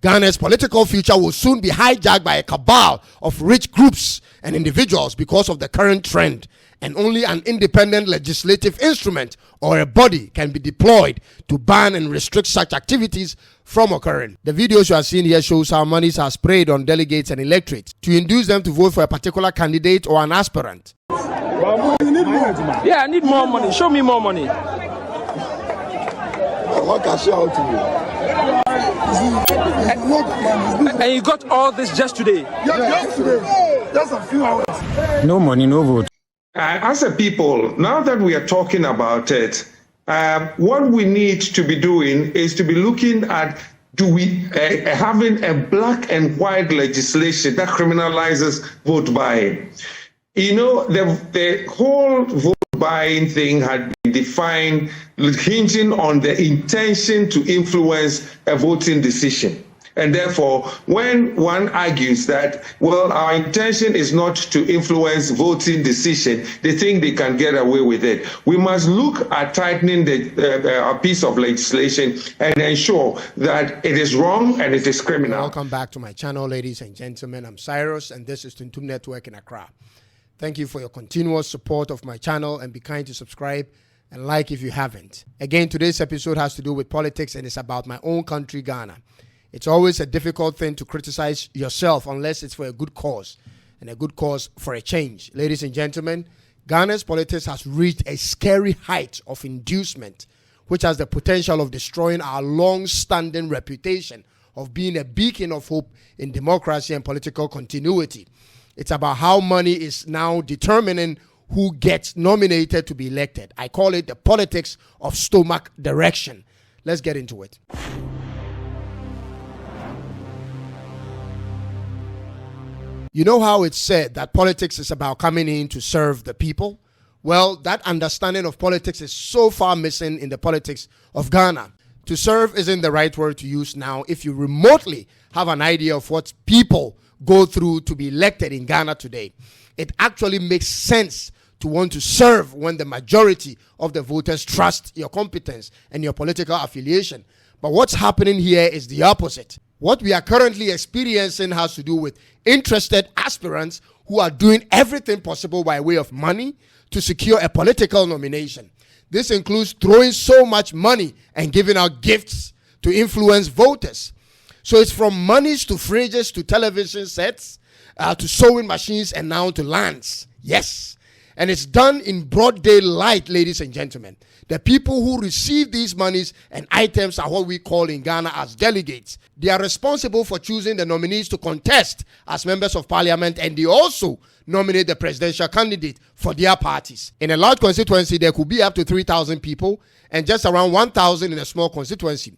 Ghana's political future will soon be hijacked by a cabal of rich groups and individuals because of the current trend, and only an independent legislative instrument or a body can be deployed to ban and restrict such activities from occurring. The videos you are seeing here shows how monies are sprayed on delegates and electorates to induce them to vote for a particular candidate or an aspirant. Yeah, I need more money. Show me more money. What can show to you? And you got all this just today? Just today. Just a few hours. No money, no vote. As a people, now that we are talking about it, what we need to be doing is to be looking at having a black and white legislation that criminalizes vote buying. You know, the whole vote buying thing had been defined hinging on the intention to influence a voting decision. And therefore, when one argues that, well, our intention is not to influence voting decision, they think they can get away with it. We must look at tightening a piece of legislation and ensure that it is wrong and it is criminal. Welcome back to my channel, ladies and gentlemen. I'm Cyrus, and this is Tuntum Network in Accra. Thank you for your continuous support of my channel, and be kind to subscribe and like if you haven't. Again, today's episode has to do with politics, and it's about my own country, Ghana. It's always a difficult thing to criticize yourself unless it's for a good cause, and a good cause for a change. Ladies and gentlemen, Ghana's politics has reached a scary height of inducement, which has the potential of destroying our long-standing reputation of being a beacon of hope in democracy and political continuity. It's about how money is now determining who gets nominated to be elected. I call it the politics of stomach direction. Let's get into it. You know how it's said that politics is about coming in to serve the people? Well, that understanding of politics is so far missing in the politics of Ghana. To serve isn't the right word to use now if you remotely have an idea of what people go through to be elected in Ghana today. It actually makes sense to want to serve when the majority of the voters trust your competence and your political affiliation. But what's happening here is the opposite. What we are currently experiencing has to do with interested aspirants who are doing everything possible by way of money to secure a political nomination. This includes throwing so much money and giving out gifts to influence voters. So it's from monies to fridges to television sets to sewing machines and now to lands. Yes. And it's done in broad daylight, ladies and gentlemen. The people who receive these monies and items are what we call in Ghana as delegates. They are responsible for choosing the nominees to contest as members of parliament, and they also nominate the presidential candidate for their parties. In a large constituency, there could be up to 3,000 people and just around 1,000 in a small constituency.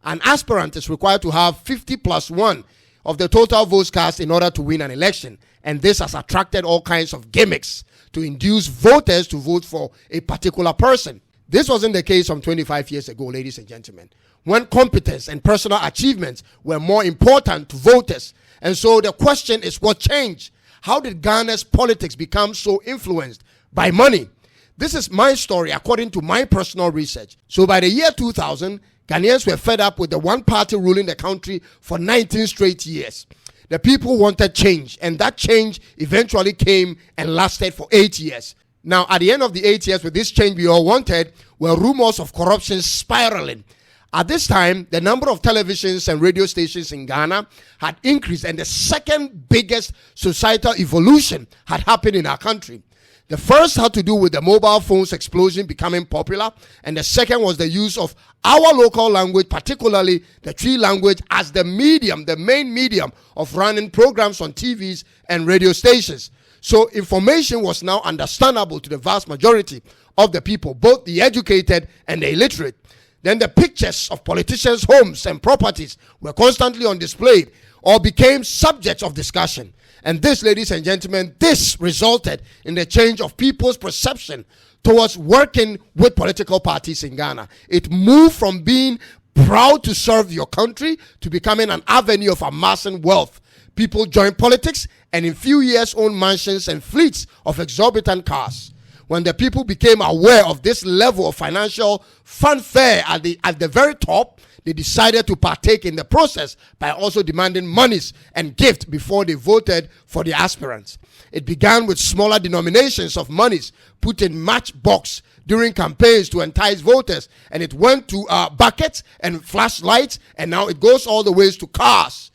An aspirant is required to have 50 plus 1 of the total votes cast in order to win an election, and this has attracted all kinds of gimmicks to induce voters to vote for a particular person. This wasn't the case some 25 years ago, ladies and gentlemen, when competence and personal achievements were more important to voters. And so the question is, what changed? How did Ghana's politics become so influenced by money? This is my story according to my personal research. So by the year 2000, Ghanaians were fed up with the one party ruling the country for 19 straight years. The people wanted change, and that change eventually came and lasted for 8 years. Now, at the end of the 8 years with this change we all wanted were rumors of corruption spiraling. At this time, the number of televisions and radio stations in Ghana had increased, and the second biggest societal evolution had happened in our country. The first had to do with the mobile phones explosion becoming popular, and the second was the use of our local language, particularly the Twi language, as the medium, the main medium of running programs on TVs and radio stations. So information was now understandable to the vast majority of the people, both the educated and the illiterate. Then the pictures of politicians' homes and properties were constantly on display or became subjects of discussion. And this, ladies and gentlemen, this resulted in the change of people's perception towards working with political parties in Ghana. It moved from being proud to serve your country to becoming an avenue of amassing wealth. People joined politics and in few years owned mansions and fleets of exorbitant cars. When the people became aware of this level of financial fanfare at the very top, they decided to partake in the process by also demanding monies and gifts before they voted for the aspirants. It began with smaller denominations of monies put in matchbox during campaigns to entice voters, and it went to buckets and flashlights, and now it goes all the way to cars,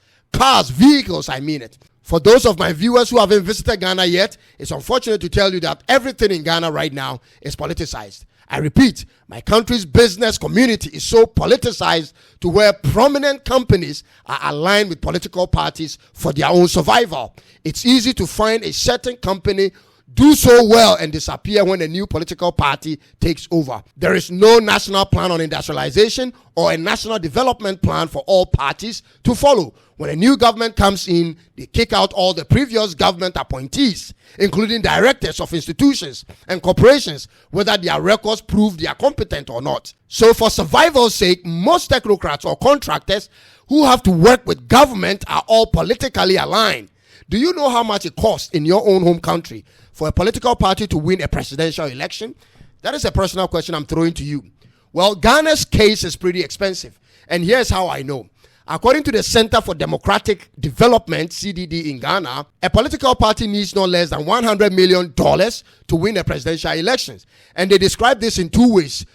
vehicles, I mean it. For those of my viewers who haven't visited Ghana yet, it's unfortunate to tell you that everything in Ghana right now is politicized. I repeat, my country's business community is so politicized to where prominent companies are aligned with political parties for their own survival. It's easy to find a certain company do so well and disappear when a new political party takes over. There is no national plan on industrialization or a national development plan for all parties to follow. When a new government comes in, they kick out all the previous government appointees, including directors of institutions and corporations, whether their records prove they are competent or not. So for survival's sake, most technocrats or contractors who have to work with government are all politically aligned. Do you know how much it costs in your own home country for a political party to win a presidential election? That is a personal question I'm throwing to you. Well, Ghana's case is pretty expensive, and here's how I know. According to the Center for Democratic Development, CDD in Ghana, a political party needs no less than $100 million to win a presidential elections. And they describe this in two ways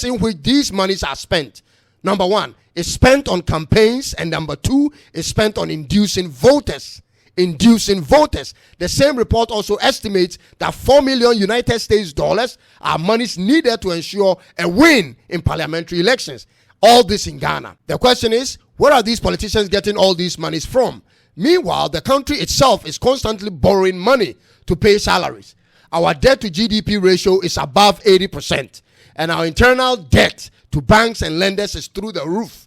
in which these monies are spent. Number one is spent on campaigns, and number two is spent on inducing voters. The same report also estimates that $4 million United States dollars are monies needed to ensure a win in parliamentary elections. All this in Ghana. The question is, where are these politicians getting all these monies from? Meanwhile, the country itself is constantly borrowing money to pay salaries. Our debt to GDP ratio is above 80%, and our internal debt to banks and lenders is through the roof.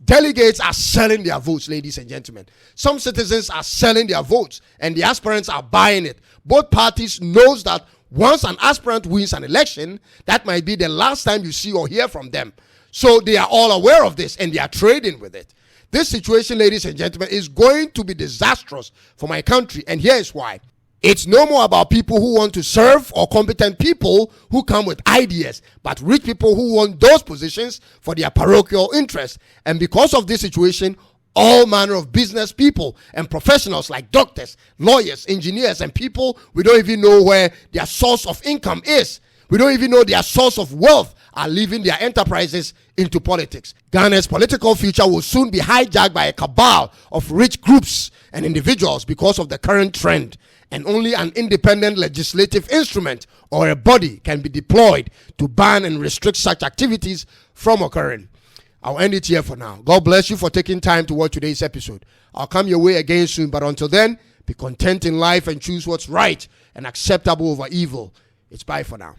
Delegates are selling their votes, ladies and gentlemen. Some citizens are selling their votes, and the aspirants are buying it. Both parties knows that once an aspirant wins an election, that might be the last time you see or hear from them. So they are all aware of this, and they are trading with it. This situation, ladies and gentlemen, is going to be disastrous for my country, and here is why. It's no more about people who want to serve or competent people who come with ideas, but rich people who want those positions for their parochial interests. And because of this situation, all manner of business people and professionals like doctors, lawyers, engineers, and people we don't even know where their source of income is. We don't even know their source of wealth are leaving their enterprises into politics. Ghana's political future will soon be hijacked by a cabal of rich groups and individuals because of the current trend. And only an independent legislative instrument or a body can be deployed to ban and restrict such activities from occurring. I'll end it here for now. God bless you for taking time to watch today's episode. I'll come your way again soon, but until then, be content in life and choose what's right and acceptable over evil. It's bye for now.